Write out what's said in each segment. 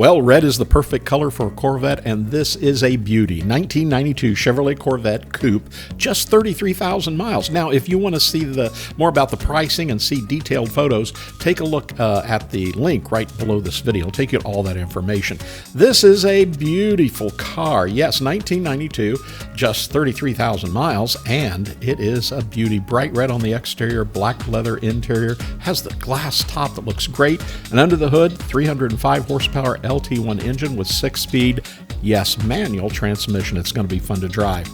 Well, red is the perfect color for a Corvette, and this is a beauty. 1992 Chevrolet Corvette Coupe, just 33,000 miles. Now, if you want to see more about the pricing and see detailed photos, take a look at the link right below this video. It'll take you to all that information. This is a beautiful car. Yes, 1992, just 33,000 miles, and it is a beauty. Bright red on the exterior, black leather interior, has the glass top that looks great, and under the hood, 305 horsepower LT1 engine with 6-speed, yes, manual transmission. It's going to be fun to drive.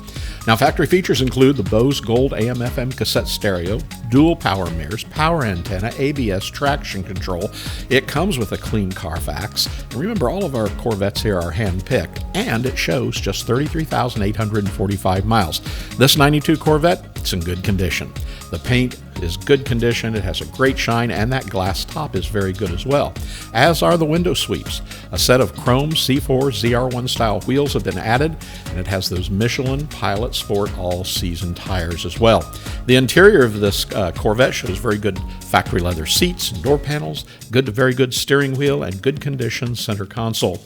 Now, factory features include the Bose Gold AM FM cassette stereo, dual power mirrors, power antenna, ABS, traction control. It comes with a clean Carfax. And remember, all of our Corvettes here are hand-picked, and it shows just 33,845 miles. This 92 Corvette, it's in good condition. The paint is good condition, it has a great shine, and that glass top is very good as well, as are the window sweeps. A set of chrome C4 ZR1 style wheels have been added, and it has those Michelin Pilot Sport All season tires as well. The interior of this Corvette shows very good factory leather seats and door panels, very good steering wheel, and good condition center console.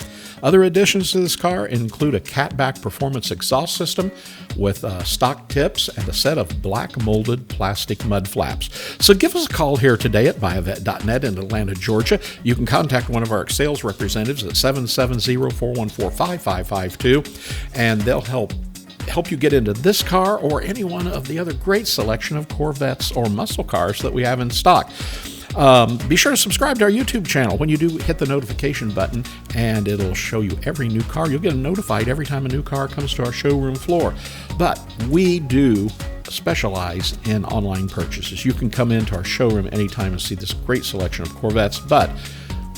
Other additions to this car include a catback performance exhaust system with stock tips and a set of black molded plastic mud flaps. So give us a call here today at buyavette.net in Atlanta, Georgia. You can contact one of our sales representatives at 770-414-5552, and they'll help you get into this car or any one of the other great selection of Corvettes or muscle cars that we have in stock. Be sure to subscribe to our YouTube channel. When you do, hit the notification button, and it'll show you every new car. You'll get notified every time a new car comes to our showroom floor. But we do specialize in online purchases. You can come into our showroom anytime and see this great selection of Corvettes, but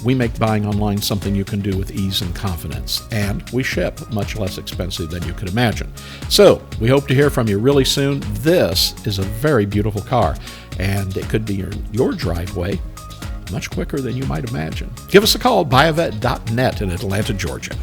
we make buying online something you can do with ease and confidence, and we ship much less expensive than you could imagine. So we hope to hear from you really soon. This is a very beautiful car, and it could be your driveway much quicker than you might imagine. Give us a call, buyavette.net in Atlanta, Georgia.